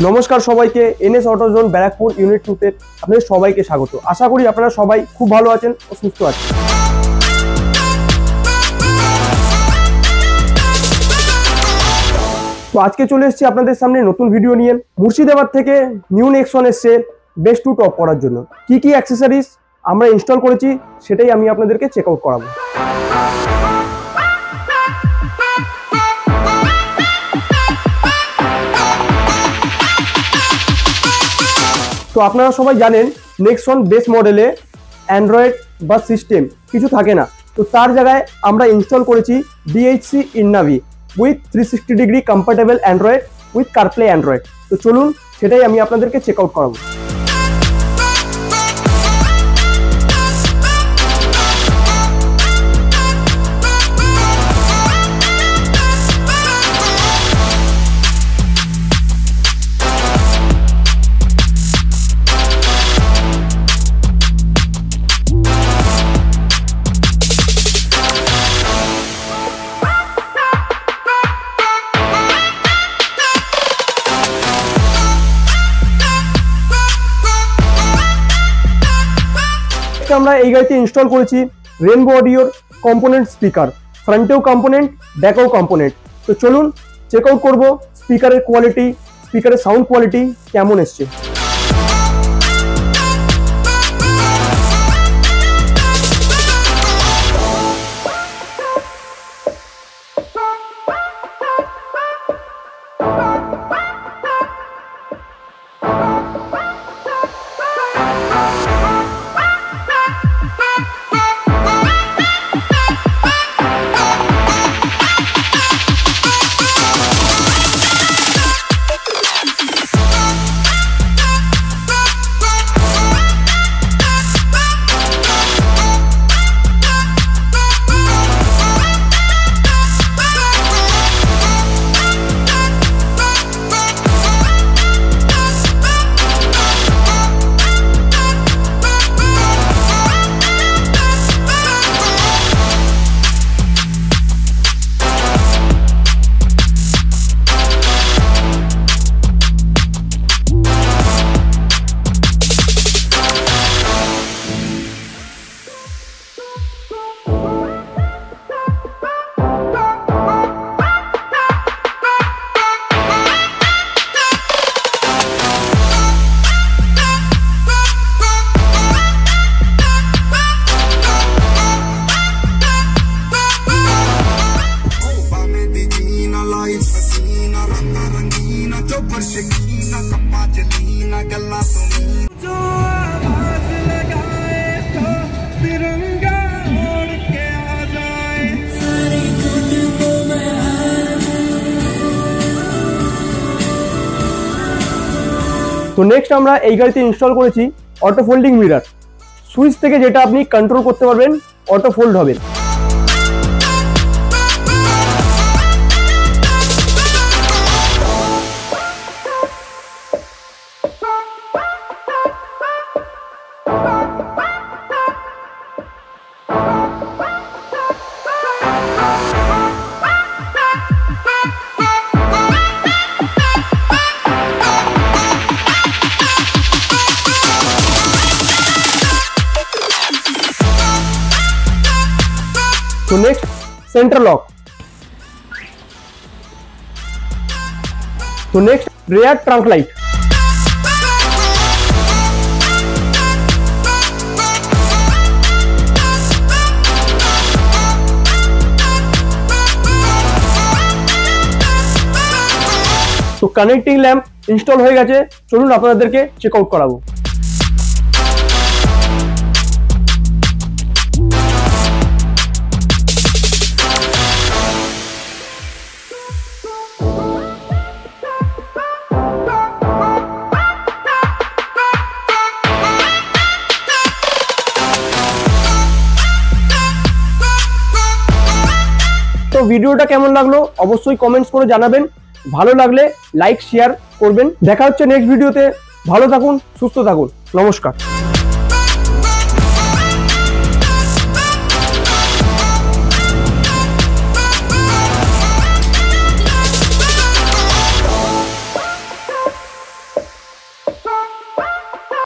নমস্কার সবাইকে, NS AutoZone Barrackpore unit 2 তে আপনাদের সবাইকে স্বাগত। আশা করি আপনারা সবাই খুব ভালো আছেন ও সুস্থ আছেন। তো আজকে চলে এসেছি আপনাদের সামনে নতুন ভিডিও নিয়ে। মুর্শিদাবাদ থেকে নিউ নেক্সন এসছে বেস্ট টু টপ করার জন্য। কি কি অ্যাক্সেসরিজ আমরা ইনস্টল করেছি সেটাই আমি আপনাদেরকে চেক আউট করাবো। তো আপনারা সবাই জানেন নেক্সন বেস মডেলে অ্যান্ড্রয়েড বা সিস্টেম কিছু থাকে না, তো তার জায়গায় আমরা ইনস্টল করেছি DHC ইননাভি with 360 degree compatible Android with CarPlay Android. তো চলুন সেটাই আমি আপনাদেরকে চেক আউট করাবো। আমরা এই গাড়িতে ইনস্টল করেছি রেনবো অডিওর কম্পোনেন্ট স্পিকার, ফ্রন্টেও কম্পোনেন্ট ব্যাকেও কম্পোনেন্ট। তো চলুন চেক আউট করবো স্পিকারের কোয়ালিটি, স্পিকারের সাউন্ড কোয়ালিটি কেমন এসছে। তো নেক্সট আমরা এই গাড়িতে ইনস্টল করেছি অটো ফোল্ডিং মিরর। সুইচ থেকে যেটা আপনি কন্ট্রোল করতে পারবেন, অটো ফোল্ড হবে। तो नेक्स्ट सेंटर लॉक। तो नेक्स्ट रेयर ट्रंक लाइट। तो कनेक्टिंग लैम्प इंस्टॉल हो गए, चलून आपनादेरके चेक आउट कराबो। তো ভিডিওটা কেমন লাগলো অবশ্যই কমেন্টস করে জানাবেন। ভালো লাগলে লাইক শেয়ার করবেন। দেখা হচ্ছে নেক্সট ভিডিওতে। ভালো থাকুন, সুস্থ থাকুন, নমস্কার।